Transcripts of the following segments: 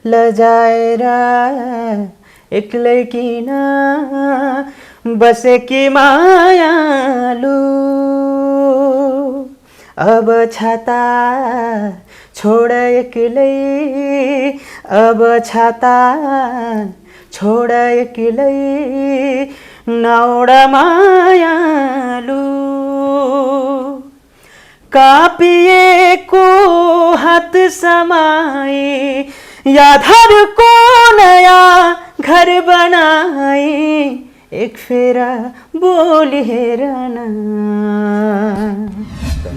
लजाएर एक्लै किन बसेकी मायालु अब छाता छोड एक्लै अब छाता छोड एक्लै नौड मायालु कापिएको हात समाए यादहरूको नयाँ घर बनाए एक फेरा बोली हेर न।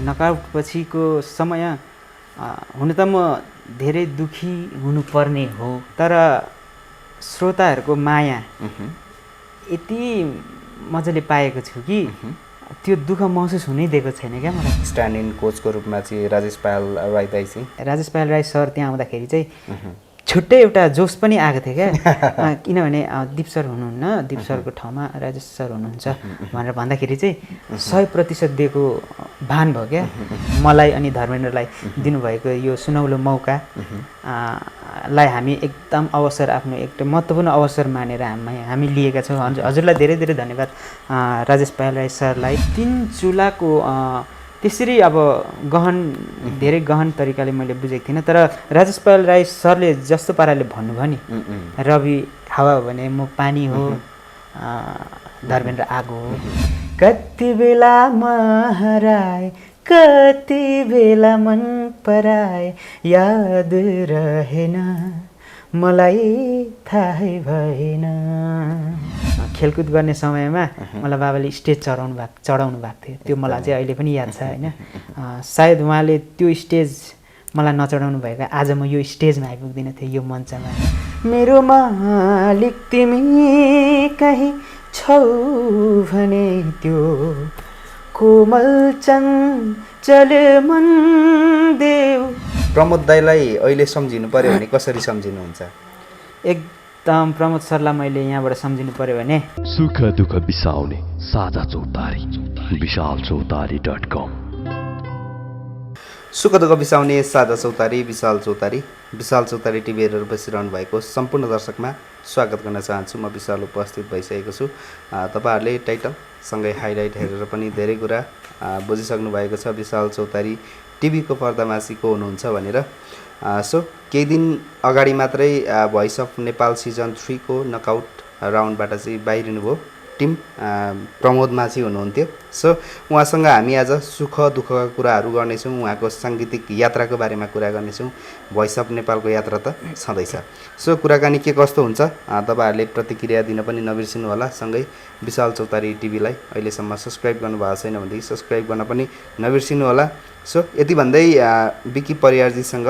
नकआउट पछिको समय हुन त म धेरै दुखी हुनुपर्ने हो, तर श्रोताहरूको माया यति मजाले पाएको छु कि त्यो दुःख महसुस हुनै दिएको छैन क्या मलाई। स्ट्यान्ड इन कोचको रूपमा चाहिँ राजेश पायल राई दाइ चाहिँ राजेश पायल राई सर त्यहाँ आउँदाखेरि चाहिँ छुट्टै एउटा जोस पनि आएको थियो क्या। किनभने दिप सर हुनुहुन्न, दिप सरको ठाउँमा राजेश सर हुनुहुन्छ भनेर भन्दाखेरि चाहिँ 100% दिएको भान भयो क्या मलाई अनि धर्मेन्द्रलाई दिनुभएको यो सुनौलो मौका लाई हामी एकदम अवसर, आफ्नो एकदम महत्त्वपूर्ण अवसर मानेर हामी लिएका छौँ। हजुरलाई धेरै धेरै धन्यवाद राजेश पायल राई सरलाई। 3 चुलाको त्यसरी अब धेरै गहन तरिकाले मैले बुझेको थिइनँ, तर राजेश पायल राई सरले जस्तो पाराले भन्नुभयो नि, रवि हावा हो भने म पानी हो, धर्मेन्द्र आगो हो, कति बेला हराए कति बेला मन पराए याद रहेन मलाई थाहै भएन। खेलकुद गर्ने समयमा मलाई बाबाले स्टेज चढाउनु भएको थियो, त्यो मलाई चाहिँ अहिले पनि याद छ होइन। सायद उहाँले त्यो स्टेज मलाई नचढाउनु भएको आज म यो स्टेजमा आइपुग्दिनँ थिएँ, यो मञ्चमा। मेरो मालिक तिमी कहीँ छौ भने त्यो कोमल चञ्चल मन देऊ। प्रमोद दाइलाई अहिले सम्झिनु पर्यो भने कसरी सम्झिनुहुन्छ? एकदम प्रमोद सरलाई मैले यहाँबाट सम्झिनु पर्यो भने सुख दुःख बिसाउने साझा चौतारी visalchautari.com। सुख दुःख बिसाउने साझा चौतारी विशाल चौतारी टिभी हेरेर बसिरहनु भएको सम्पूर्ण दर्शकमा स्वागत गर्न चाहन्छु। म विशाल उपस्थित भइसकेको छु। तपाईँहरूले टाइटल सँगै हाइलाइट हेरेर पनि धेरै कुरा बुझिसक्नु भएको छ विशाल चौतारी टिभीको पर्दामासी को हुनुहुन्छ भनेर। सो केही दिन अगाडि मात्रै भोइस अफ नेपाल सिजन 3 को नकआउट राउन्डबाट चाहिँ बाहिरिनु भयो टिम प्रमोद माझी हुनुहुन्थ्यो। सो उहाँसँग हामी आज सुख दुःखका कुराहरू गर्नेछौँ, उहाँको साङ्गीतिक यात्राको बारेमा कुरा गर्नेछौँ। भोइस अफ नेपालको यात्रा त छँदैछ। सो कुराकानी के कस्तो हुन्छ तपाईँहरूले प्रतिक्रिया दिन पनि नबिर्सिनु होला। सँगै विशाल चौतारी टिभीलाई अहिलेसम्म सब्सक्राइब गर्नुभएको छैन भनेदेखि सब्सक्राइब गर्न पनि नबिर्सिनु होला। सो यति भन्दै विकी परियारजीसँग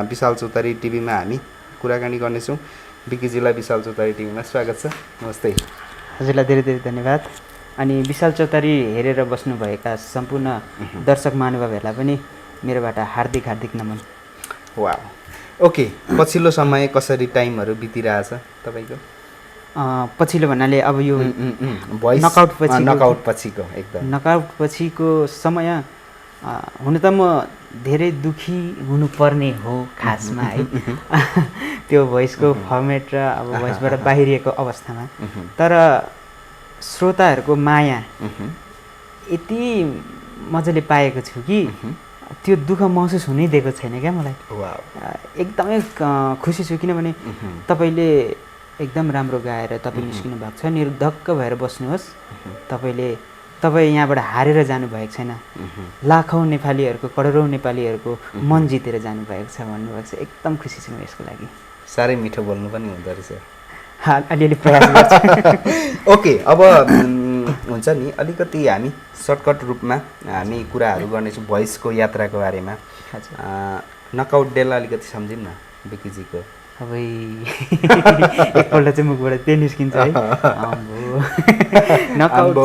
विशाल चौतारी टिभीमा हामी कुराकानी गर्नेछौँ। विकीजीलाई विशाल चौतारी टिभीमा स्वागत छ। नमस्ते। हजुरलाई धेरै धेरै धन्यवाद। अनि विशाल चौतारी हेरेर बस्नुभएका सम्पूर्ण दर्शक महानुभावहरूलाई पनि मेरोबाट हार्दिक हार्दिक नमन। वा ओके, पछिल्लो समय कसरी टाइमहरू बितिरहेछ तपाईँको? पछिल्लो भन्नाले अब यो नकआउट पछिको एकदम नकआउट पछिको समय हुन त म धेरै दुखी हुनुपर्ने हो खासमा है त्यो भोइसको फर्मेट र अब भोइसबाट बाहिरिएको अवस्थामा, तर श्रोताहरूको माया यति मजाले पाएको छु कि त्यो दुःख महसुस हुनै दिएको छैन क्या मलाई। एकदमै खुसी छु किनभने तपाईँले एकदम राम्रो गाएर तपाईँ निस्किनु भएको छ। निर्धक्क भएर बस्नुहोस्, तपाईँ यहाँबाट हारेर जानुभएको छैन, लाखौँ नेपालीहरूको करोडौँ नेपालीहरूको मन जितेर जानुभएको छ भन्नुभएको छ। एकदम खुसी छु म यसको लागि। साह्रै मिठो बोल्नु पनि हुँदो रहेछ। अलिअलि प्रयास गर्छु। ओके, अब हुन्छ नि अलिकति हामी सर्टकट रूपमा हामी कुराहरू गर्नेछौँ भोइसको यात्राको बारेमा। नकआउट डेलाई अलिकति सम्झौँ न विकीजीको। अब एकपल्ट चाहिँ मुखबाट त्यही निस्किन्छ है। नकआउट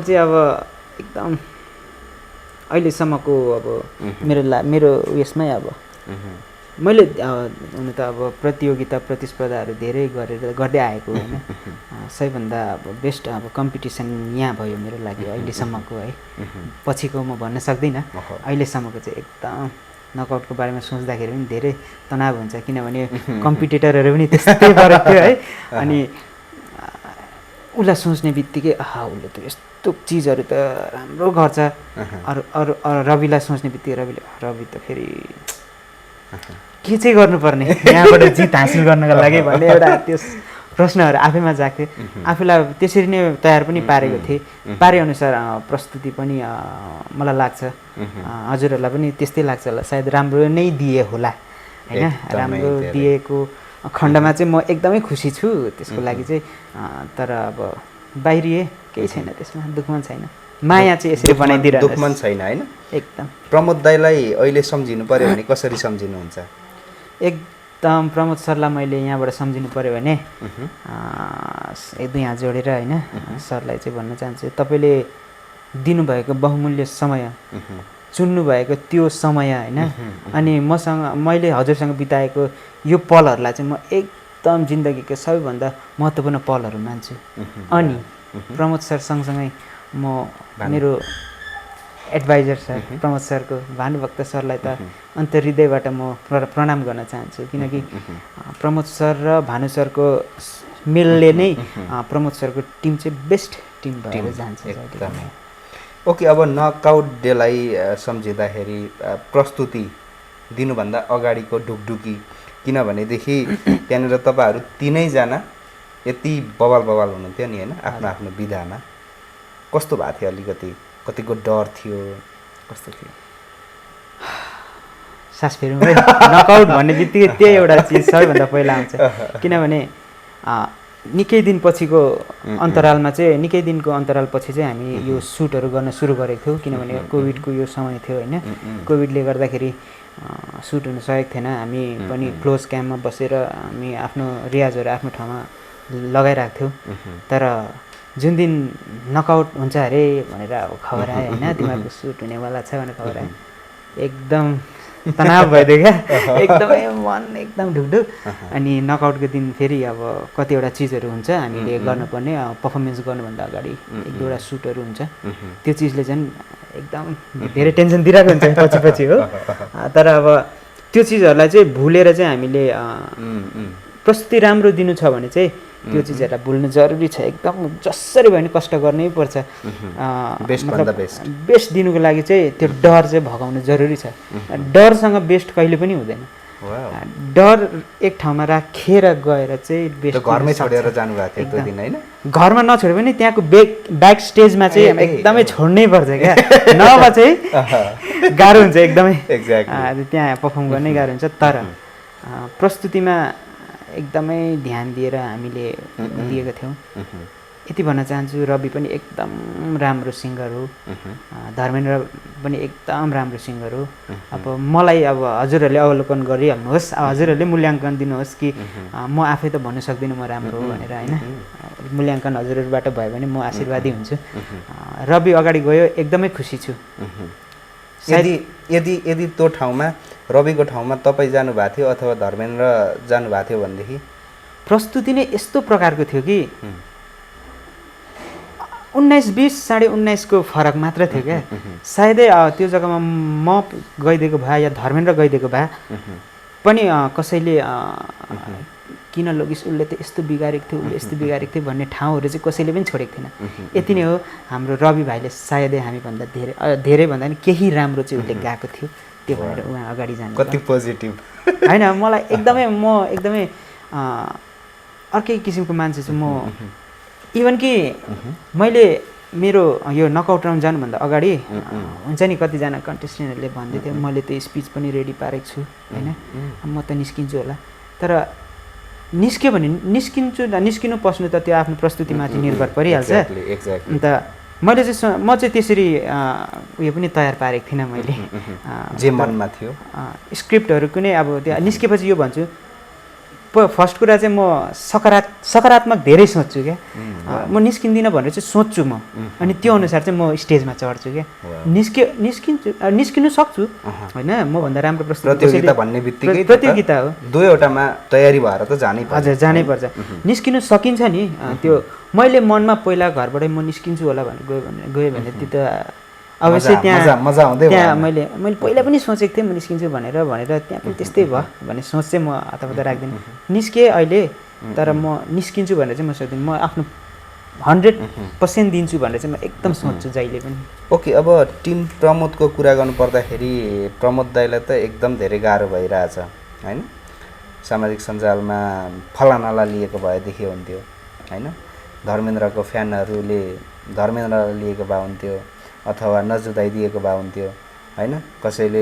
चाहिँ अब एकदम अहिलेसम्मको अब मेरो उयसमै अब मैले हुन त अब प्रतियोगिता प्रतिस्पर्धाहरू धेरै गर्दै आएको होइन। सबैभन्दा अब बेस्ट अब कम्पिटिसन यहाँ भयो मेरो लागि अहिलेसम्मको है। पछिको म भन्न सक्दिनँ, अहिलेसम्मको चाहिँ एकदम नकआउटको बारेमा सोच्दाखेरि पनि धेरै तनाव हुन्छ किनभने कम्पिटिटरहरू पनि त्यस्तै गरेको थियो है अनि उसलाई सोच्ने बित्तिकै उसले त यस्तो चिजहरू त राम्रो गर्छ अरू अरू रविलाई सोच्ने बित्तिकै रवि त फेरि के चाहिँ गर्नुपर्ने यहाँबाट जित हासिल गर्नको लागि भन्ने एउटा त्यो प्रश्नहरू आफैमा जाग्थ्यो आफूलाई त्यसरी नै तयार पनि पारेको थिएँ पारेअनुसार प्रस्तुति पनि मलाई लाग्छ हजुरहरूलाई पनि त्यस्तै लाग्छ होला सायद राम्रो नै दिए होला होइन राम्रो दिएको खण्डमा चाहिँ म एकदमै खुसी छु त्यसको लागि चाहिँ तर अब बाहिरिए केही छैन त्यसमा दुःखमन छैन माया चाहिँ यसरी बनाइदिएर दुःखमन छैन होइन एकदम प्रमोद दाईलाई अहिले सम्झिनु पर्यो भने कसरी सम्झिनुहुन्छ एकदम प्रमोद सरलाई मैले यहाँबाट सम्झिनु पर्यो भने एक दुई हात जोडेर होइन सरलाई चाहिँ भन्न चाहन्छु तपाईँले दिनुभएको बहुमूल्य समय चुन्नु भएको त्यो समय होइन अनि मैले हजुरसँग बिताएको यो पलहरूलाई चाहिँ म एकदम जिन्दगीको सबैभन्दा महत्त्वपूर्ण पलहरू मान्छु अनि प्रमोद सर सँगसँगै म मेरो एडभाइजर सर प्रमोद सरको भानुभक्त सरलाई त अन्तर्हृदयबाट म प्रणाम गर्न चाहन्छु किनकि प्रमोद सर र भानु सरको मेलले नै प्रमोद सरको टिम चाहिँ बेस्ट टिम भएर जान्छ एकदमै ओके अब नकआउट डेलाई सम्झिँदाखेरि प्रस्तुति दिनुभन्दा अगाडिको ढुकढुकी किनभनेदेखि त्यहाँनिर तपाईँहरू तिनैजना यति बवाल हुनुहुन्थ्यो नि होइन आफ्नो आफ्नो विधामा कस्तो भएको थियो अलिकति कतिको डर थियो कस्तो थियो सास फेरौँ है नकआउट भन्ने बित्तिकै त्यही एउटा चिज सबैभन्दा पहिला आउँछ किनभने निकै दिन पछिको अन्तरालमा चाहिँ निकै दिनको अन्तरालपछि चाहिँ हामी यो सुटहरू गर्न सुरु गरेको थियौँ किनभने कोभिडको यो समय थियो होइन कोभिडले गर्दाखेरि सुट हुन सकेको थिएन हामी पनि क्लोज क्याम्पमा बसेर हामी आफ्नो रियाजहरू आफ्नो ठाउँमा लगाइरहेको थियौँ तर जुन दिन नकआउट हुन्छ अरे भनेर खबर आयो होइन तिमीहरूको सुट हुनेवाला छ भनेर खबर आयो एकदम तनाव भइदियो क्या एकदमै मन एकदम ढुकढुक अनि नकआउटको दिन फेरि अब कतिवटा चिजहरू हुन्छ हामीले गर्नुपर्ने पर्फर्मेन्स गर्नुभन्दा अगाडि एक दुईवटा सुटहरू हुन्छ त्यो चिजले चाहिँ एकदम धेरै टेन्सन दिइरहेको हुन्छ पछि हो तर अब त्यो चिजहरूलाई चाहिँ भुलेर चाहिँ हामीले प्रस्तुति राम्रो दिनु छ भने चाहिँ त्यो चिजहरूलाई भुल्नु जरुरी छ एकदम जसरी भयो भने कष्ट गर्नै पर्छ बेस्ट दिनुको लागि चाहिँ त्यो डर चाहिँ भगाउनु जरुरी छ डरसँग बेस्ट कहिले पनि हुँदैन डर एक ठाउँमा राखेर गएर चाहिँ बेस्ट घरमै छोडेर जानुभएको थियो त्यो दिन होइन घरमा नछोड्यो भने त्यहाँको ब्याक स्टेजमा चाहिँ एकदमै छोड्नै पर्छ क्या नभए चाहिँ गाह्रो हुन्छ एकदमै त्यहाँ पर्फर्म गर्नै गाह्रो हुन्छ तर प्रस्तुतिमा एकदमै ध्यान दिएर हामीले दिएका थियौँ यति भन्न चाहन्छु रवि पनि एकदम राम्रो सिङ्गर हो धर्मेन्द्र पनि एकदम राम्रो सिङ्गर हो अब मलाई अब हजुरहरूले अवलोकन गरिहाल्नुहोस् हजुरहरूले मूल्याङ्कन दिनुहोस् कि म आफै त भन्नु सक्दिनँ म राम्रो हो भनेर होइन मूल्याङ्कन हजुरहरूबाट भयो भने म आशीर्वादी हुन्छु रवि अगाडि गयो एकदमै खुसी छु यदि त्यो ठाउँमा रविको ठाउँमा तपाईँ जानुभएको थियो अथवा धर्मेन्द्र जानुभएको थियो भनेदेखि प्रस्तुति नै यस्तो प्रकारको थियो कि 19-20 19.5को फरक मात्र थियो क्या सायदै त्यो जग्गामा म गइदिएको भए या धर्मेन्द्र गइदिएको भए पनि कसैले किन लोगिस उसले त यस्तो बिगारेको थियो उसले यस्तो बिगारेको थियो भन्ने ठाउँहरू चाहिँ कसैले पनि छोडेको थिएन यति नै हो हाम्रो रवि भाइले सायदै हामीभन्दा धेरै भन्दा पनि केही राम्रो चाहिँ उसले गाएको थियो त्यो भएर उहाँ अगाडि जानु कति पोजिटिभ होइन मलाई म एकदमै अर्कै किसिमको मान्छे छु म इभन कि मैले मेरो यो नकआउट राउन्ड जानुभन्दा अगाडि हुन्छ नि कतिजना कन्टेस्टेन्टहरूले भन्दै थियो मैले त्यो स्पिच पनि रेडी पारेको छु होइन म त निस्किन्छु होला तर निस्क्यो भने निस्किनु पस्नु त त्यो आफ्नो प्रस्तुतिमाथि निर्भर परिहाल्छ अन्त मैले चाहिँ म चाहिँ त्यसरी उयो पनि तयार पारेको थिइनँ मैले जे मनमा थियो स्क्रिप्टहरू कुनै अब त्यो निस्केपछि यो भन्छु फर्स्ट कुरा चाहिँ म सकारात्मक धेरै सोच्छु क्या म निस्किँदिनँ भनेर चाहिँ सोच्छु म अनि त्यो अनुसार चाहिँ म स्टेजमा चढ्छु क्या निस्किनु सक्छु होइन मभन्दा राम्रो प्रतियोगिता भन्ने बित्तिकै प्रतियोगिता हो दुईवटामा तयारी भएर त जानै पर्छ हजुर जानै पर्छ निस्किनु सकिन्छ नि त्यो मैले मनमा पहिला घरबाटै म निस्किन्छु होला भनेर गयो भने त्यो त अवश्य मजा आउँदै त्यहाँ मैले पहिला पनि सोचेको थिएँ म निस्किन्छु भनेर त्यहाँ पनि त्यस्तै भयो भन्ने सोच चाहिँ म हतापता राख्दिनँ निस्केँ अहिले तर म निस्किन्छु भनेर चाहिँ म सोच्दिनँ म आफ्नो 100% दिन्छु भनेर चाहिँ म एकदम सोच्छु जहिले पनि ओके अब टिम प्रमोदको कुरा गर्नु पर्दाखेरि प्रमोद दाइलाई त एकदम धेरै गाह्रो भइरहेछ हैन सामाजिक सञ्जालमा फलानालाई लिएको भएदेखि हुन्थ्यो हैन धर्मेन्द्रको फ्यानहरूले धर्मेन्द्रलाई लिएको भए हुन्थ्यो अथवा नजुदाइदिएको भए हुन्थ्यो हैन कसैले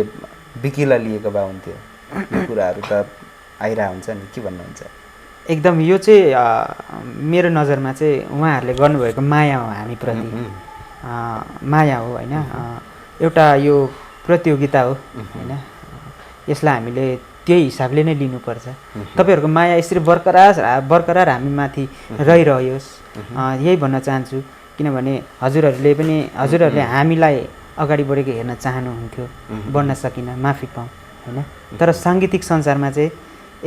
विकीलाई लिएको भए हुन्थ्यो यो कुराहरू त आइरहेको हुन्छ नि के भन्नुहुन्छ एकदम यो चाहिँ मेरो नजरमा चाहिँ उहाँहरूले गर्नुभएको माया हो हामीप्रति माया हो हैन एउटा यो प्रतियोगिता हो हैन यसलाई हामीले त्यही हिसाबले नै लिनुपर्छ तपाईहरुको माया यसरी बरकरार हामी माथि रहिरहोस् यही भन्न चाहन्छु किनभने हजुरहरूले हामीलाई अगाडि बढेको हेर्न चाहनुहुन्थ्यो बढ्न सकिन माफी पाऊँ हैन तर सांगीतिक संसारमा चाहिँ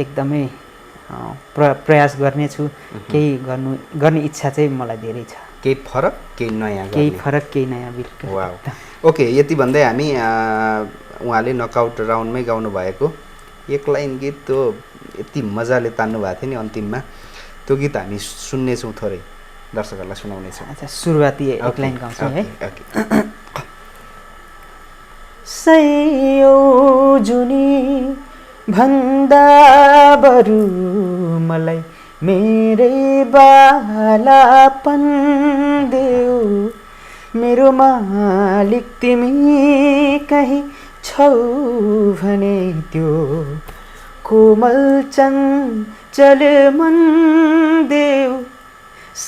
एकदमै प्रयास गर्नेछु केही गर्ने इच्छा चाहिँ मलाई धेरै छ केही फरक केही नयाँ वाउ ओके यति भन्दै हामी उहाँले नकआउट राउन्डमै गाउनु भएको एक लाइन गीत त्यो यति मजाले तान्नु भएको थियो नि अन्तिममा त्यो गीत हामी सुन्नेछौँ थोरै दर्शकहरूलाई सुनाउनेछौँ अच्छा सुरुवाती एक लाइन गाउँछौँ है सयौं जुनी भन्दा बरु मलाई मेरै बालापन देऊ मेरो मालिक तिमी कहीँ छौ भने त्यो कोमल चञ्चल मन देऊ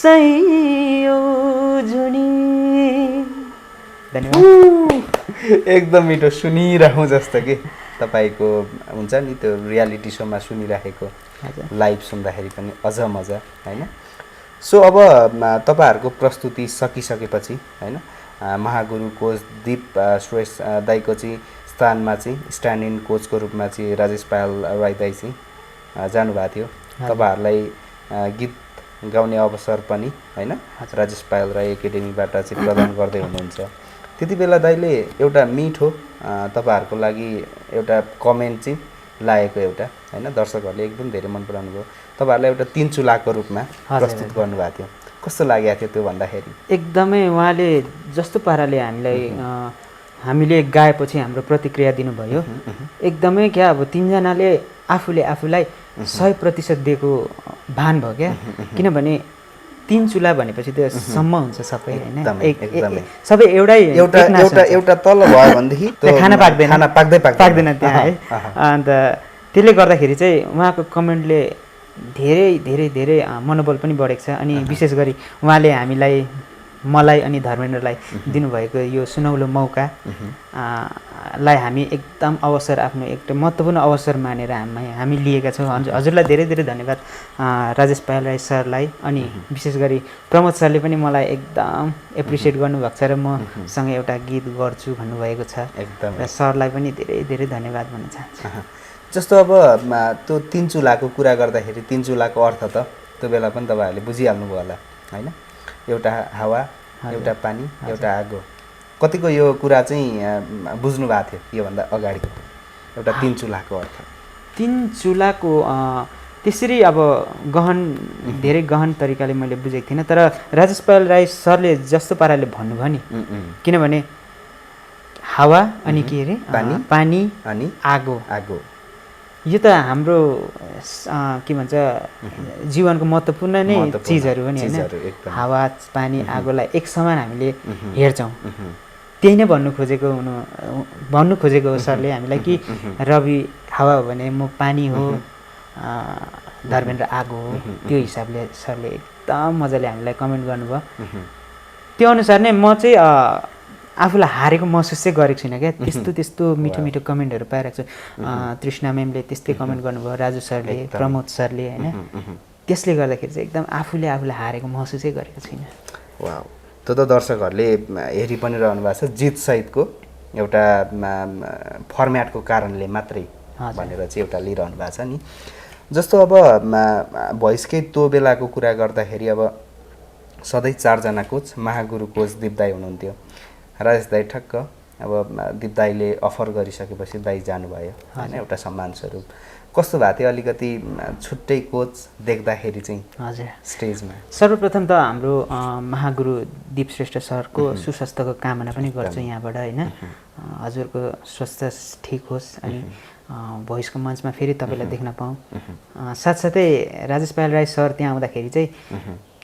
सयौं जुनी धन्यवाद एकदम मिठो सुनिरहँ जस्तो कि तपाईको हुन्छ नि त्यो रियालिटी शोमा सुनिराखेको लाइभ सुन्दाखेरि पनि अझ मजा हैन सो अब तपाईहरुको प्रस्तुति सकिसकेपछि हैन महागुरु कोच दीप श्रेष्ठ दाइको चाहिँ स्थानमा चाहिँ स्ट्यान्ड इन कोचको रूपमा चाहिँ राजेश पायल राई दाइ चाहिँ जानुभएको थियो तपाईहरुलाई गीत गाउने अवसर पनि हैन राजेश पायल राई एकाडेमीबाट चाहिँ प्रदान गर्दै हुनुहुन्छ त्यति बेला दाइले एउटा मिठो तपाईहरुको लागि एउटा कमेन्ट चाहिँ लागेको एउटा हैन दर्शकहरूले एकदम धेरै मन पराउनु भयो तपाईहरुलाई एउटा 3 चुलाको रूपमा प्रस्तुत गर्नुभएको थियो कस्तो लागेको थियो त्यो भन्दाखेरि एकदमै उहाँले जस्तो पाराले हामीले गाएपछि हाम्रो प्रतिक्रिया दिनुभयो एकदमै क्या अब तीनजनाले आफूलाई 100% दिएको भान भयो क्या किनभने 3 चुला भनेपछि त सम्म हुन्छ सबै हैन सबै एउटा तल भयो भनेदेखि खाना पाक्दैन त्यहाँ है अन्त त्यसले गर्दाखेरि चाहिँ उहाँको कमेन्टले धेरै मनोबल पनि बढेको छ अनि विशेष गरी उहाँले मलाई अनि धर्मेन्द्रलाई दिनुभएको यो सुनौलो मौका लाई हामी एकदम अवसर आफ्नो एकदम महत्त्वपूर्ण अवसर मानेर हामी लिएका छौँ हजुरलाई धेरै धन्यवाद राजेश पायल राई सरलाई अनि विशेष गरी प्रमोद सरले पनि मलाई एकदम एप्रिसिएट गर्नुभएको छ र म सँग एउटा गीत गर्छु भन्नुभएको छ एकदम र सरलाई पनि धेरै धन्यवाद भन्न चाहन्छु जस्तो अब त्यो 3 चुलाको कुरा गर्दाखेरि 3 चुलाको अर्थ त त्यो बेला पनि तपाईहरुले बुझिहाल्नु भयो होला हैन एउटा हावा एउटा पानी एउटा आगो कतिको यो कुरा चाहिँ बुझ्नु भएको थियो यो भन्दा अगाडि एउटा 3 चुलाको अर्थ 3 चुलाको त्यसरी अब धेरै गहन तरिकाले मैले बुझेको थिइनँ तर राजेश पायल राई सरले जस्तो पाराले भन्नुभयो नि किनभने हावा अनि के रे पानी अनि आगो यो त हाम्रो के भन्छ जीवनको महत्त्वपूर्ण नै चीजहरू हो नि हैन हावा पानी आगोलाई एक समान हामीले हेर्छौं त्यही नै भन्नु खोजेको हो सरले हामीलाई कि रवि हावा हो भने म पानी हो धर्मेन्द्र आगो हो त्यो हिसाबले सरले एकदम मजाले हामीलाई कमेन्ट गर्नुभयो त्यो अनुसार नै म चाहिँ आफूलाई हारेको महसुस चाहिँ गरेको छुइनँ क्या त्यस्तो मिठो कमेन्टहरू पाइरहेको छु तृष्णा म्यामले त्यस्तै कमेन्ट गर्नुभयो राजु सरले प्रमोद सरले हैन त्यसले गर्दाखेरि चाहिँ एकदम आफूलाई हारेको महसुसै गरेको छुइनँ वाउ त्यो त दर्शकहरूले हेरि पनि रहनु भएको छ जित सहितको एउटा फर्म्याटको कारणले मात्रै भनेर चाहिँ एउटा लिइरहनु भएको छ नि जस्तो अब भोइसकै त्यो बेलाको कुरा गर्दाखेरि अब सधैँ 4 जना कोच महागुरु कोच दीप दाइ हुनुहुन्थ्यो राजेश दाई ठक्क अब दिप दाईले अफर गरिसकेपछि दाई जानुभयो होइन एउटा सम्मान स्वरूप कस्तो भएको थियो अलिकति छुट्टै कोच देख्दाखेरि चाहिँ हजुर स्टेजमा सर्वप्रथम त हाम्रो महागुरु दीप श्रेष्ठ सरको सुस्वास्थ्यको कामना पनि गर्छु यहाँबाट होइन हजुरको स्वास्थ्य ठिक होस् अनि भोइसको मञ्चमा फेरि तपाईँलाई देख्न पाऊँ साथसाथै राजेश पायल राई सर त्यहाँ आउँदाखेरि चाहिँ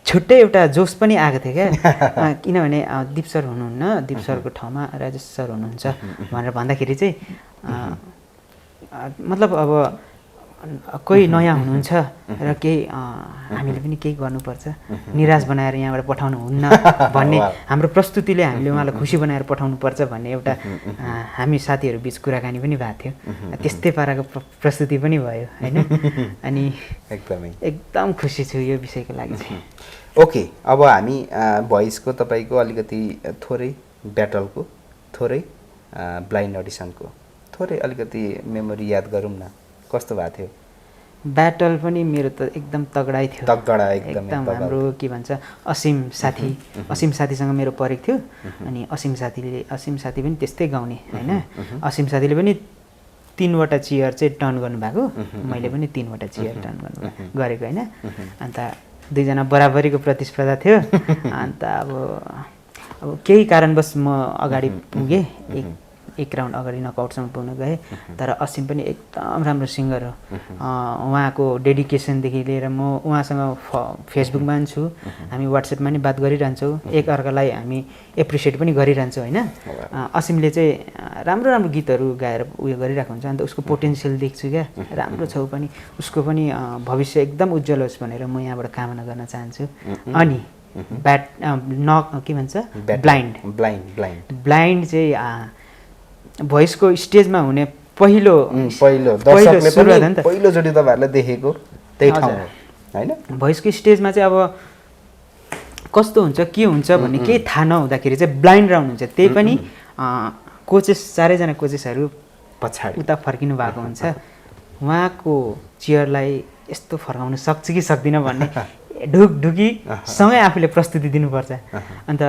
छुट्टै एउटा जोस पनि आएको थियो क्या किनभने दीप सर हुनुहुन्न दीप सरको ठाउँमा राजेश सर हुनुहुन्छ भनेर भन्दाखेरि चाहिँ मतलब अब कोही नयाँ हुनुहुन्छ र केही हामीले पनि केही गर्नुपर्छ निराश बनाएर यहाँबाट पठाउनु हुन्न भन्ने हाम्रो प्रस्तुतिले हामीले उहाँलाई खुसी बनाएर पठाउनुपर्छ भन्ने एउटा हामी साथीहरू बिच कुराकानी पनि भएको थियो त्यस्तै पाराको प्रस्तुति पनि भयो होइन अनि एकदम खुसी छु यो विषयको लागि चाहिँ ओके अब हामी भोइसको तपाईँको अलिकति थोरै ब्याटलको थोरै ब्लाइन्ड अडिसनको थोरै अलिकति मेमोरी याद गरौँ न कस्तो भएको थियो ब्याटल पनि मेरो त एकदम तगडै थियो एकदम हाम्रो के भन्छ असीम साथीसँग मेरो परेको थियो अनि असीम साथी पनि त्यस्तै गाउने होइन असीम साथीले पनि 3वटा चेयर चाहिँ टर्न गर्नुभएको मैले पनि 3वटा चेयर टर्न गरेको होइन अन्त दुईजना बराबरीको प्रतिस्पर्धा थियो अन्त अब केही कारणवश म अगाडि पुगेँ एक राउन्ड अगाडि नकआउटसम्म पुग्न गएँ तर असीम पनि एकदम राम्रो सिङ्गर हो उहाँको डेडिकेसनदेखि लिएर म उहाँसँग फेसबुकमा पनि छु हामी वाट्सएपमा पनि बात गरिरहन्छौँ एकअर्कालाई हामी एप्रिसिएट पनि गरिरहन्छौँ होइन असीमले चाहिँ राम्रो राम्रो गीतहरू गाएर उयो गरिरहेको हुन्छ अन्त उसको पोटेन्सियल देख्छु क्या राम्रो छौ पनि उसको पनि भविष्य एकदम उज्जवल होस् भनेर म यहाँबाट कामना गर्न चाहन्छु अनि के भन्छ ब्लाइन्ड चाहिँ भोइसको स्टेजमा हुने पहिलोचोटि तपाईँहरूलाई देखेको त्यही ठाउँ होइन भोइसको स्टेजमा चाहिँ अब कस्तो हुन्छ के हुन्छ भन्ने केही थाहा नहुँदाखेरि चाहिँ ब्लाइन्ड राउन्ड हुन्छ त्यही पनि चारैजना कोचेसहरू पछाडि उता फर्किनु भएको हुन्छ उहाँको चेयरलाई यस्तो फर्काउन सक्छ कि सक्दिनँ भन्ने ढुकढुकीसँगै आफूले प्रस्तुति दिनुपर्छ अन्त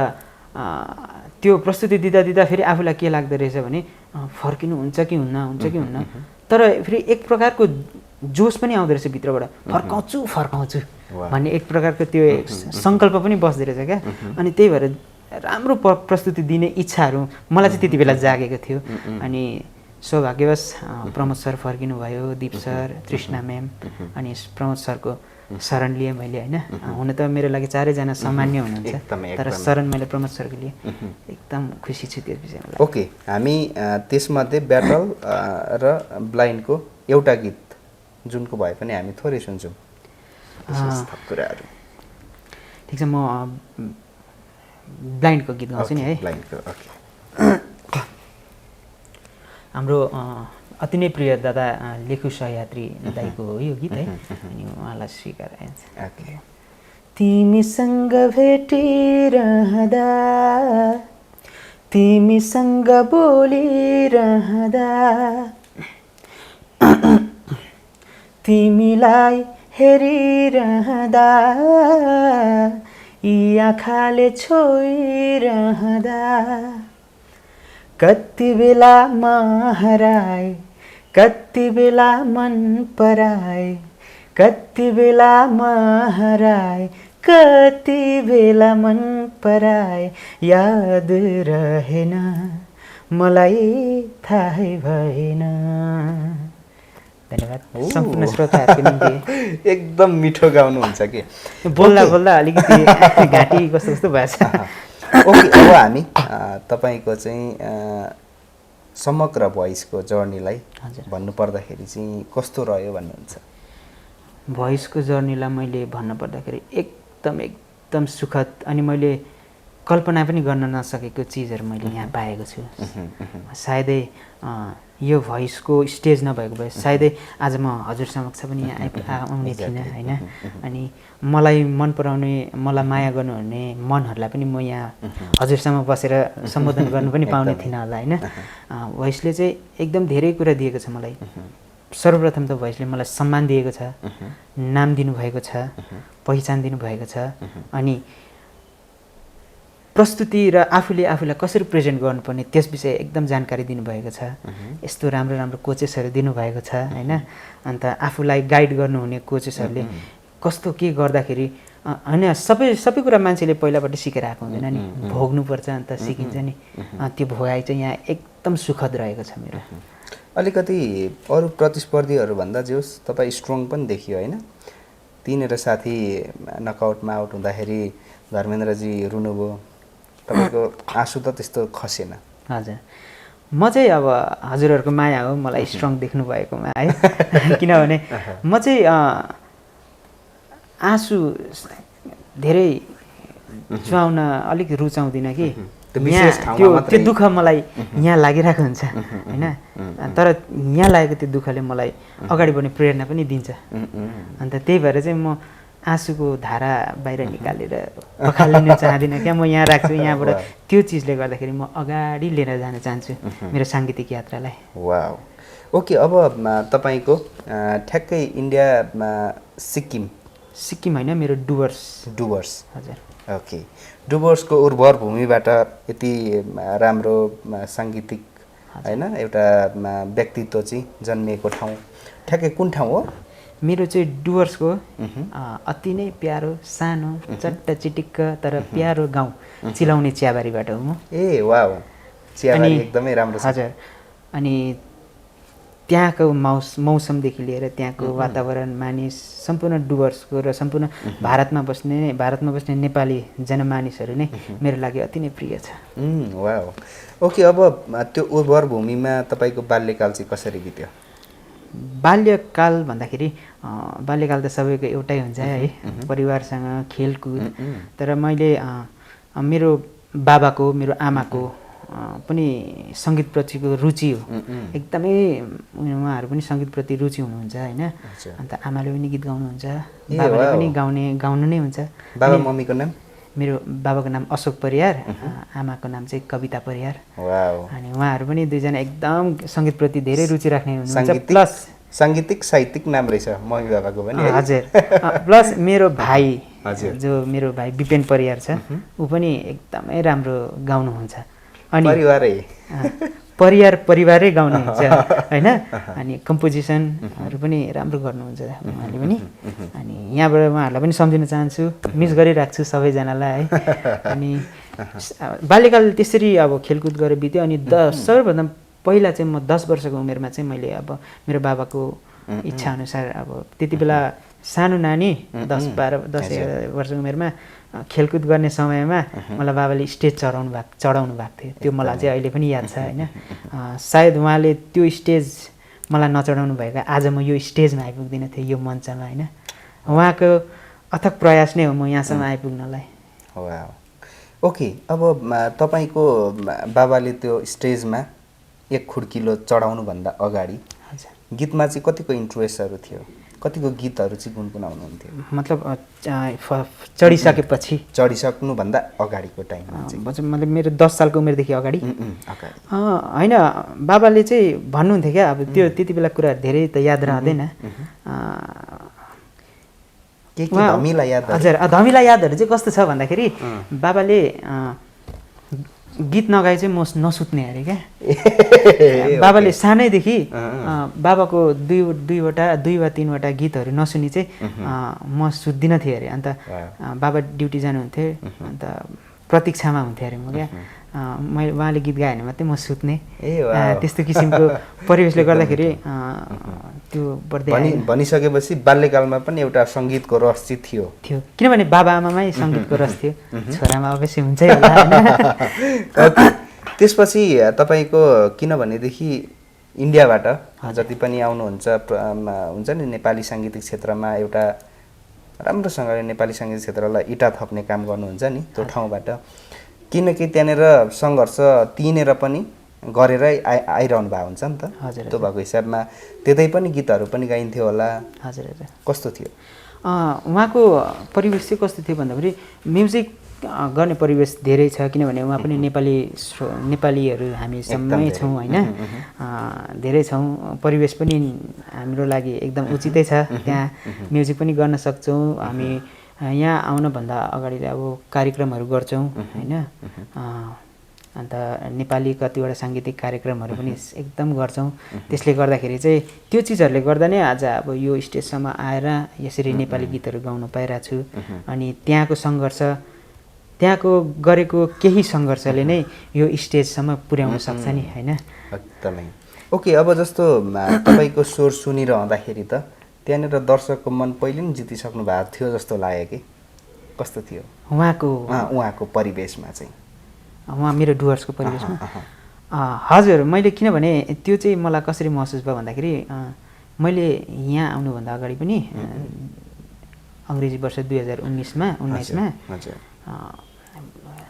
त्यो प्रस्तुति दिँदा फेरि आफूलाई के लाग्दो रहेछ भने फर्किनु हुन्छ कि हुन्न तर फेरि एक प्रकारको जोस पनि आउँदो रहेछ भित्रबाट फर्काउँछु भन्ने एक प्रकारको त्यो सङ्कल्प पनि बस्दो रहेछ क्या अनि त्यही भएर राम्रो प्रस्तुति दिने इच्छाहरू मलाई चाहिँ त्यति बेला जागेको थियो अनि सौभाग्यवश प्रमोद सर फर्किनु भयो दीप सर तृष्णा म्याम अनि प्रमोद सरको शरण लिएँ मैले होइन हुन त मेरो लागि चारैजना सामान्य हुनुहुन्छ तर शरण मैले प्रमोद सरको लिएँ एकदम खुसी छु त्यो विषयमा ओके हामी त्यसमध्ये ब्याटल र ब्लाइन्डको एउटा गीत जुनको भए पनि हामी थोरै सुन्छौँ कुराहरू ठिक छ म ब्लाइन्डको गीत गाउँछु नि है हाम्रो अति नै प्रिय दादा लेखु सहयात्री दाइको हो यो गीत है अनि उहाँलाई स्वीकार तिमीसँग भेटिरहँदा तिमीसँग बोलिरहँदा तिमीलाई हेरिरहँदा यी आँखाले छोइरहँदा कति बेला हराए कति बेला मन पराए कति बेला हराए कति बेला मन पराए याद रहेन मलाई थाहै भएन धन्यवाद सम्पूर्ण श्रोताहरूको निम्ति एकदम मिठो गाउनुहुन्छ कि बोल्दा अलिकति घाँटी कस्तो भएछ ओके अब हामी तपाईँको चाहिँ समग्र भोइसको जर्नीलाई भन्नुपर्दाखेरि चाहिँ कस्तो रह्यो भन्नुहुन्छ भोइसको जर्नीलाई मैले भन्नुपर्दाखेरि एकदम सुखद अनि मैले कल्पना पनि गर्न नसकेको चिजहरू मैले यहाँ पाएको छु सायदै यो भोइसको स्टेज नभएको भए सायदै आज म हजुर समक्ष पनि यहाँ आउने थिइनँ होइन अनि मलाई मन पराउने मलाई माया गर्नुहुने मनहरूलाई पनि म यहाँ हजुरसँग बसेर सम्बोधन गर्नु पनि पाउने थिइनँ होला होइन भोइसले चाहिँ एकदम धेरै कुरा दिएको छ मलाई सर्वप्रथम त भोइसले मलाई सम्मान दिएको छ नाम दिनुभएको छ पहिचान दिनुभएको छ अनि प्रस्तुति र आफूलाई कसरी प्रेजेन्ट गर्नुपर्ने त्यस विषय एकदम जानकारी दिनुभएको छ। यस्तो राम्रो राम्रो कोचेसहरू दिनुभएको छ होइन। अन्त आफूलाई गाइड गर्नुहुने कोचेसहरूले कस्तो के गर्दाखेरि होइन सबै कुरा मान्छेले पहिलाबाट सिकेर आएको हुँदैन नि, भोग्नुपर्छ अन्त सिकिन्छ नि। त्यो भोगाइ चाहिँ यहाँ एकदम सुखद रहेको छ मेरो। अलिकति अरू प्रतिस्पर्धीहरूभन्दा जे होस् तपाईँ स्ट्रङ पनि देखियो होइन। तिनीहरू साथी नकआउटमा आउट हुँदाखेरि धर्मेन्द्रजी रुनुभयो, तपाईँको आँसु त त्यस्तो खसेन। हजुर, म चाहिँ अब हजुरहरूको माया हो मलाई स्ट्रङ देख्नु भएकोमा है। किनभने म चाहिँ आँसु धेरै चुहाउन अलिक रुचाउँदिनँ कि त्यो दुःख मलाई यहाँ लागिरहेको हुन्छ होइन। तर यहाँ लागेको त्यो दुःखले मलाई अगाडि बढ्ने प्रेरणा पनि दिन्छ। अन्त त्यही भएर चाहिँ म आँसुको धारा बाहिर निकालेर पखालिन चाहदिनँ क्या। म यहाँ राख्छु, यहाँबाट त्यो चिजले गर्दाखेरि म अगाडि लिएर जान चाहन्छु मेरो साङ्गीतिक यात्रालाई। Wow, okay. अब तपाईँको ठ्याक्कै इन्डियामा सिक्किम होइन, मेरो डुवर्स। हजुर, ओके। डुवर्सको उर्वर भूमिबाट यति राम्रो साङ्गीतिक होइन एउटा व्यक्तित्व चाहिँ जन्मिएको ठाउँ ठ्याक्कै कुन ठाउँ हो? मेरो चाहिँ डुवर्सको अति नै प्यारो सानो चट्ट चिटिक्क तर प्यारो गाउँ चिलाउने चियाबारीबाट हो म। ए वाउ, चियाबारी एकदमै राम्रो छ। हजुर, अनि त्यहाँको मौसमदेखि लिएर त्यहाँको वातावरण, मानिस, सम्पूर्ण डुवर्सको र सम्पूर्ण भारतमा बस्ने नेपाली जनमानिसहरू नै मेरो लागि अति नै प्रिय छ। Wow, okay. अब त्यो उर्वर भूमिमा तपाईँको बाल्यकाल चाहिँ कसरी बित्यो? बाल्यकाल भन्दाखेरि बाल्यकाल त सबैको एउटै हुन्छ है, परिवारसँग खेलकुद। तर मैले मेरो बाबाको मेरो आमाको पनि सङ्गीतप्रतिको रुचि हो एकदमै। उहाँहरू पनि सङ्गीतप्रति रुचि हुनुहुन्छ होइन। अन्त आमाले पनि गीत गाउनुहुन्छ, बाबाले पनि गाउनु नै हुन्छ। बाबा मम्मीको नाम? मेरो बाबाको नाम अशोक परियार, आमाको नाम चाहिँ कविता परियार। अनि उहाँहरू पनि दुईजना एकदम सङ्गीतप्रति धेरै रुचि राख्ने हुनुहुन्छ। प्लस साङ्गीतिक साहित्यिक नाम रहेछ मम्मी बाबाको पनि। हजुर, प्लस मेरो भाइ जो मेरो भाइ विपेन परियार छ ऊ पनि एकदमै राम्रो गाउनुहुन्छ। अनि परिवारै गाउनुहुन्छ होइन। अनि कम्पोजिसनहरू पनि राम्रो गर्नुहुन्छ उहाँले पनि। अनि यहाँबाट उहाँहरूलाई पनि सम्झिन चाहन्छु, मिस गरिराख्छु सबैजनालाई है। अनि बाल्यकाल त्यसरी अब खेलकुद गरेर बित्यो। अनि सबैभन्दा पहिला चाहिँ म 10 वर्षको उमेरमा चाहिँ मैले अब मेरो बाबाको इच्छाअनुसार अब त्यति बेला सानो नानी 10-11 वर्षको उमेरमा खेलकुद गर्ने समयमा मलाई बाबाले स्टेज चढाउनु भएको थियो। त्यो मलाई चाहिँ अहिले पनि याद छ होइन। सायद उहाँले त्यो स्टेज मलाई नचढाउनु भएको आज म यो स्टेजमा आइपुग्दिनँ थिएँ, यो मञ्चमा होइन। उहाँको अथक प्रयास नै हो म यहाँसम्म आइपुग्नलाई। ओके। अब तपाईँको बाबाले त्यो स्टेजमा एक खुड्किलो चढाउनुभन्दा अगाडि गीतमा चाहिँ कतिको इन्ट्रेस्टहरू थियो? कतिको गीतहरू चाहिँ गुनगुनाउनुहुन्थ्यो? मतलब चढिसक्नुभन्दा अगाडिको टाइममा चाहिँ? मतलब मेरो 10 सालको उमेरदेखि अगाडि होइन। बाबाले चाहिँ भन्नुहुन्थ्यो क्या, अब त्यो त्यति बेला कुरा धेरै त याद रहँदैन। हजुर, धमिला यादहरू चाहिँ कस्तो छ भन्दाखेरि बाबाले गीत नगाए चाहिँ म नसुत्ने अरे क्या। बाबाले सानैदेखि बाबाको दुई वा 3वटा गीतहरू नसुनी चाहिँ म सुत्दिनँ थिएँ अरे। अन्त बाबा ड्युटी जानुहुन्थ्यो, अन्त प्रतीक्षामा हुन्थेँ अरे म क्या। मैले उहाँले गीत गायो भने मात्रै म सुत्ने, त्यस्तो किसिमको परिवेशले गर्दाखेरि त्यो बढ्दै भनिसकेपछि बाल्यकालमा पनि एउटा सङ्गीतको रस चाहिँ थियो। किनभने बाबा आमामै सङ्गीतको रस थियो, छोरामा अवश्य हुन्छै होला होइन। त्यसपछि तपाईँको किनभनेदेखि इन्डियाबाट जति पनि आउनुहुन्छ हुन्छ नि नेपाली साङ्गीतिक क्षेत्रमा एउटा राम्रोसँगले नेपाली सङ्गीत क्षेत्रलाई इँटा थप्ने काम गर्नुहुन्छ नि त्यो ठाउँबाट, किनकि त्यहाँनिर सङ्घर्ष तिनेर पनि गरेरै आइरहनु भएको हुन्छ नि त। त्यो भएको हिसाबमा त्यतै पनि गीतहरू पनि गाइन्थ्यो होला। हजुर, कस्तो थियो उहाँको परिवेश चाहिँ? कस्तो थियो भन्दाखेरि म्युजिक गर्ने परिवेश धेरै छ, किनभने उहाँ पनि नेपालीहरू हामी सँगै छौँ होइन। धेरै छौँ, परिवेश पनि हाम्रो लागि एकदम उचितै छ। त्यहाँ म्युजिक पनि गर्न सक्छौँ हामी। यहाँ आउनभन्दा अगाडि अब कार्यक्रमहरू गर्छौँ होइन अन्त नेपाली कतिवटा साङ्गीतिक कार्यक्रमहरू पनि एकदम गर्छौँ त्यसले गर्दाखेरि चाहिँ त्यो चिजहरूले गर्दा नै आज अब यो स्टेजसम्म आएर यसरी नेपाली गीतहरू गाउन पाइरहेको छु अनि त्यहाँको सङ्घर्ष त्यहाँको गरेको केही सङ्घर्षले नै यो स्टेजसम्म पुर्याउन सक्छ नि होइन एकदमै ओके अब जस्तो तपाईँको स्वर सुनिरहँदाखेरि त त्यहाँनिर दर्शकको मन पहिले नै जितिसक्नु भएको थियो जस्तो लाग्यो कि कस्तो थियो उहाँको परिवेशमा चाहिँ उहाँ मेरो डुवर्सको परिवेशमा हजुर मैले किनभने त्यो चाहिँ मलाई कसरी महसुस भयो भन्दाखेरि मैले यहाँ आउनुभन्दा अगाडि पनि अङ्ग्रेजी वर्ष 2019मा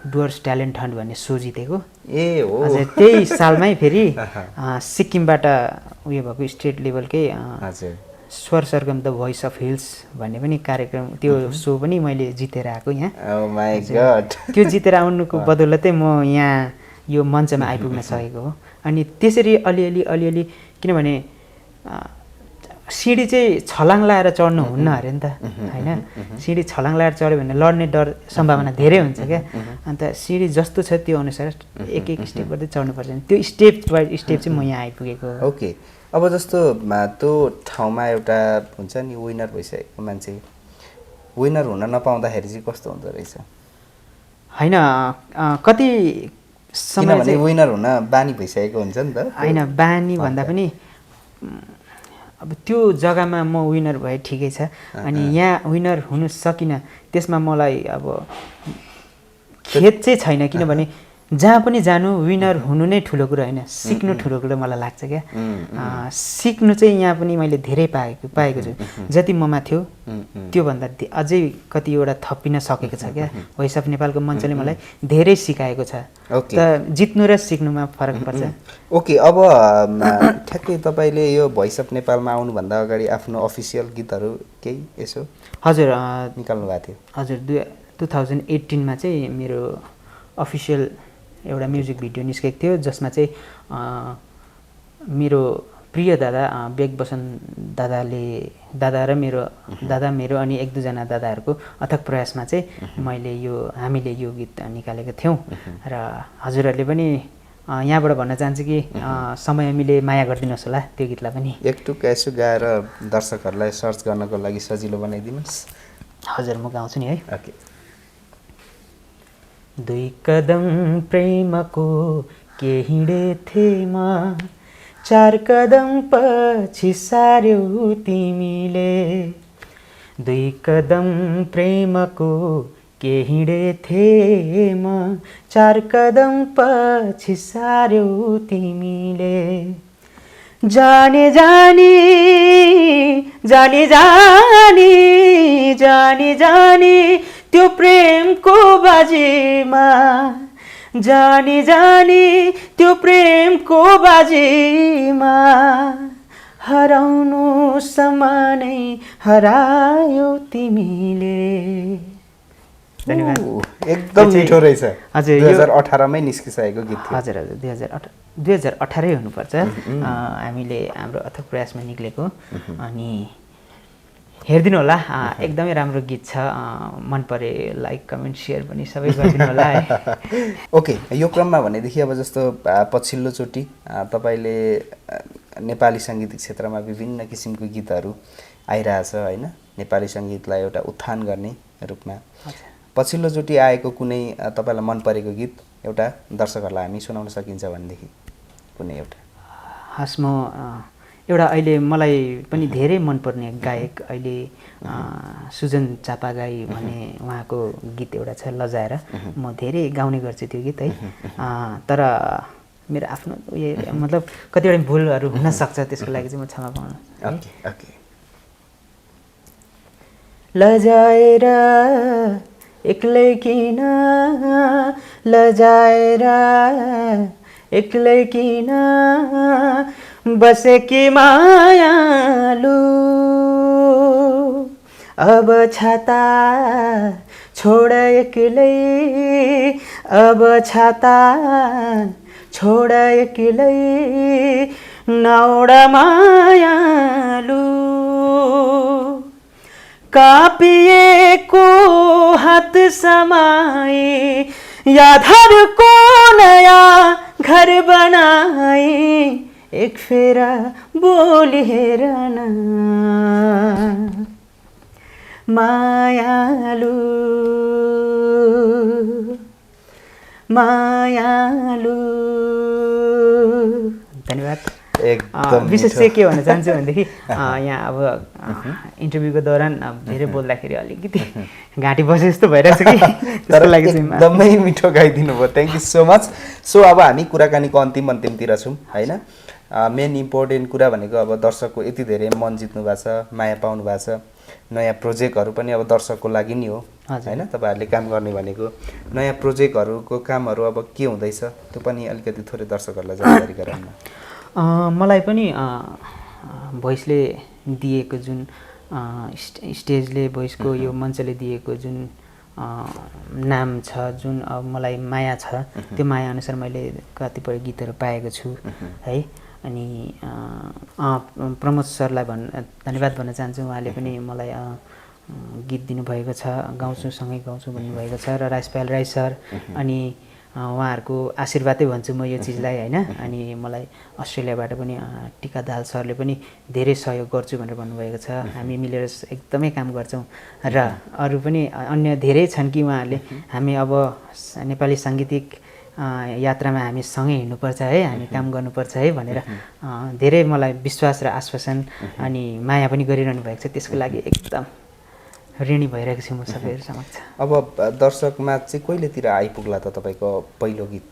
डुवर्स ट्यालेन्ट हन्ट भन्ने सो जितेको ए हो हजुर त्यही सालमै फेरि सिक्किमबाट उयो भएको स्टेट लेभलकै स्वर सरगम द भोइस अफ हिल्स भन्ने पनि कार्यक्रम त्यो सो पनि मैले जितेर आएको यहाँ त्यो जितेर आउनुको बदौलतै म यहाँ यो मञ्चमा आइपुग्न सकेको हो अनि त्यसरी अलिअलि किनभने सिडी चाहिँ छलाङ लाएर चढ्नु हुन्न अरे नि त होइन सिडी छलाङ लाएर चढ्यो भने लड्ने डर सम्भावना धेरै हुन्छ क्या अन्त सिडी जस्तो छ त्यो अनुसार एक स्टेप गर्दै चढ्नुपर्छ त्यो स्टेप बाई स्टेप चाहिँ म यहाँ आइपुगेको ओके अब जस्तो त्यो ठाउँमा एउटा हुन्छ नि विनर भइसकेको मान्छे विनर हुन नपाउँदाखेरि चाहिँ कस्तो हुँदो रहेछ होइन कति समय विनर हुन बानी भइसकेको हुन्छ नि त होइन बानी भन्दा पनि अब त्यो जग्गामा म विनर भए ठिकै छ अनि यहाँ विनर हुन सकिनँ त्यसमा मलाई अब खेद चाहिँ छैन किनभने जहाँ पनि जानु विनर हुनु नै ठुलो कुरा होइन सिक्नु ठुलो कुरा मलाई लाग्छ क्या सिक्नु चाहिँ यहाँ पनि मैले धेरै पाएको छु जति ममा थियो त्योभन्दा अझै कतिवटा थपिन सकेको छ क्या भोइस अफ नेपालको मञ्चले मलाई धेरै सिकाएको छ त जित्नु र सिक्नुमा फरक पर्छ ओके अब ठ्याक्कै तपाईँले यो भोइस अफ नेपालमा आउनुभन्दा अगाडि आफ्नो अफिसियल गीतहरू केही यसो हजुर निकाल्नु भएको थियो हजुर 2018मा चाहिँ मेरो अफिसियल एउटा म्युजिक भिडियो निस्केको थियो जसमा चाहिँ मेरो प्रिय दादा बेग बसन दादा र मेरो अनि एक दुईजना दादाहरूको अथक प्रयासमा चाहिँ हामीले यो गीत निकालेको थियौँ र हजुरहरूले पनि यहाँबाट भन्न चाहन्छु कि समय मिले माया गरिदिनुहोस् होला त्यो गीतलाई पनि एक टुक्का यसो गाएर दर्शकहरूलाई सर्च गर्नको लागि सजिलो बनाइदिनुहोस् हजुर म गाउँछु नि है ओके दुई कदम प्रेमको के हिँडेथे म चार कदम पछि सार्यौ तिमीले दुई कदम प्रेमको के हिँडेथे म चार कदम पछि सार्यौ तिमीले जाने जानी जानी जानी जानी जानी त्यो प्रेमको बाजीमा जानी जानी त्यो प्रेमको बाजीमा हराउनु समानै हरायो तिमीले एकदम मिठो रहेछ हजुर 2018 मै निस्किसकेको गीत थियो हजुर 2018 हुनुपर्छ हामीले हाम्रो अथक प्रयासमा निक्लेको अनि हेरिदिनु होला एकदमै राम्रो गीत छ मन परे लाइक कमेन्ट सेयर पनि सबै गरिदिनु होला है ओके यो क्रममा भनेदेखि अब जस्तो पछिल्लोचोटि तपाईँले नेपाली सङ्गीत क्षेत्रमा विभिन्न किसिमको गीतहरू आइरहेछ होइन नेपाली सङ्गीतलाई एउटा उत्थान गर्ने रूपमा पछिल्लोचोटि आएको कुनै तपाईँलाई मन परेको गीत एउटा दर्शकहरूलाई हामी सुनाउन सकिन्छ भनेदेखि कुनै एउटा हस् म एउटा अहिले मलाई पनि धेरै मनपर्ने गायक अहिले सुजन चापागाई भन्ने उहाँको गीत एउटा छ लजाएर म धेरै गाउने गर्छु त्यो गीत है तर मेरो आफ्नो उयो मतलब कतिवटा भुलहरू हुनसक्छ त्यसको लागि चाहिँ म क्षमा पाउनु ओके लजाएर एक्लै किन लजाएर एक्लै किन बसेकी मायालु अब छाता छोड एक्लै अब छाता छोड एक्लै नौड मायालु कापिएको हात समाए यादहरूको नयाँ घर बनाए एक फेरा बोली हेर न मायालु मायालु। धन्यवाद। एकदम विशेष चाहिँ के भन्न चाहन्छु भनेदेखि यहाँ अब इन्टरभ्यूको दौरान धेरै बोल्दाखेरि अलिकति घाँटी बसे जस्तो भइरहेको छ कि तर एकदमै मिठो गाइदिनु भयो। Thank you so much. So अब हामी कुराकानीको अन्तिमतिर छौँ होइन। मेन इम्पोर्टेन्ट कुरा भनेको अब दर्शकको यति धेरै मन जित्नु भएको छ, माया पाउनु भएको छ, नयाँ प्रोजेक्टहरू पनि अब दर्शकको लागि नि हो होइन। तपाईँहरूले काम गर्ने भनेको नयाँ प्रोजेक्टहरूको कामहरू अब के हुँदैछ त्यो पनि अलिकति थोरै दर्शकहरूलाई जानकारी गराउनु। मलाई पनि भोइसले दिएको जुन स्टेजले भोइसको यो मञ्चले दिएको जुन नाम छ, जुन अब मलाई माया छ, त्यो माया अनुसार मैले कतिपय गीतहरू पाएको छु है। अनि प्रमोद सरलाई धन्यवाद भन्न चाहन्छु। उहाँले पनि मलाई गीत दिनुभएको छ, गाउँछु सँगै गाउँछु भन्नुभएको छ। र राजपाल राई सर अनि उहाँहरूको आशीर्वादै भन्छु म यो चिजलाई होइन। अनि मलाई अस्ट्रेलियाबाट पनि टिका दाल सरले पनि धेरै सहयोग गर्छु भनेर भन्नुभएको छ। हामी मिलेर एकदमै काम गर्छौँ र अरू पनि अन्य धेरै छन् कि उहाँहरूले हामी अब नेपाली साङ्गीतिक यात्रामा हामी सँगै हिँड्नुपर्छ है, हामी काम गर्नुपर्छ है भनेर धेरै मलाई विश्वास र आश्वासन अनि माया पनि गरिरहनु भएको छ। त्यसको लागि एकदम ऋणी भइरहेको छु म सबैहरू समक्ष। अब दर्शकमा चाहिँ कहिलेतिर आइपुग्ला त तपाईँको पहिलो गीत?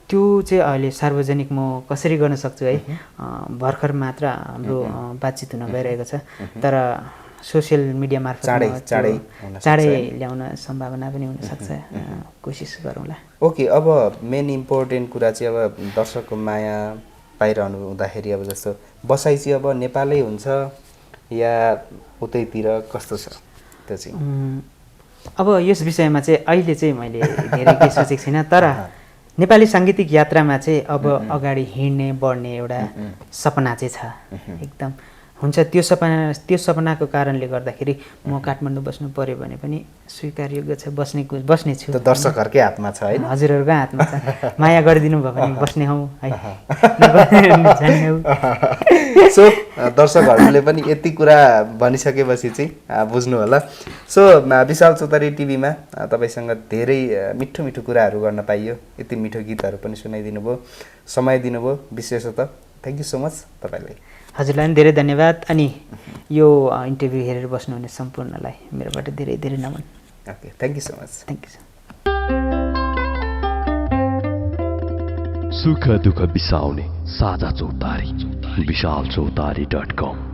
त्यो चाहिँ अहिले सार्वजनिक म कसरी गर्न सक्छु है। भर्खर मात्र हाम्रो बातचित हुन गइरहेको छ, तर सोसियल मिडिया मार्फत चाँडै ल्याउन सम्भावना पनि हुनसक्छ। कोसिस गरौँला। ओके। अब मेन इम्पोर्टेन्ट कुरा चाहिँ अब दर्शकको माया पाइरहनु हुँदाखेरि अब जस्तो बसाइ चाहिँ अब नेपालै हुन्छ या उतैतिर कस्तो छ त्यो चाहिँ? अब यस विषयमा चाहिँ अहिले चाहिँ मैले धेरै केही सोचेको छैन, तर नेपाली साङ्गीतिक यात्रामा चाहिँ अब अगाडि हिँड्ने बढ्ने एउटा सपना चाहिँ छ एकदम। हुन्छ त्यो सपनाको कारणले गर्दाखेरि म काठमाडौँ बस्नु पर्यो भने पनि स्वीकारयोग्य छ, बस्ने छु। दर्शकहरूकै हातमा छ होइन? हजुरहरूकै हातमा छ। माया गरिदिनु भयो भने बस्ने हौ है। सो दर्शकहरूले पनि यति कुरा भनिसकेपछि चाहिँ बुझ्नु होला। सो विशाल चौतारी टिभीमा तपाईँसँग धेरै मिठो मिठो कुराहरू गर्न पाइयो, यति मिठो गीतहरू पनि सुनाइदिनु भयो, समय दिनुभयो। विशेषतः थ्याङ्क यू सो मच तपाईँलाई। हजुरलाई पनि धेरै धन्यवाद। अनि यो इन्टरभ्यू हेरेर बस्नुहुने सम्पूर्णलाई मेरोबाट धेरै धेरै नमन। Okay, thank you so much. Thank you. सुख दुःख बिसाउने साझा चौतारी, विशालचौतारी.com।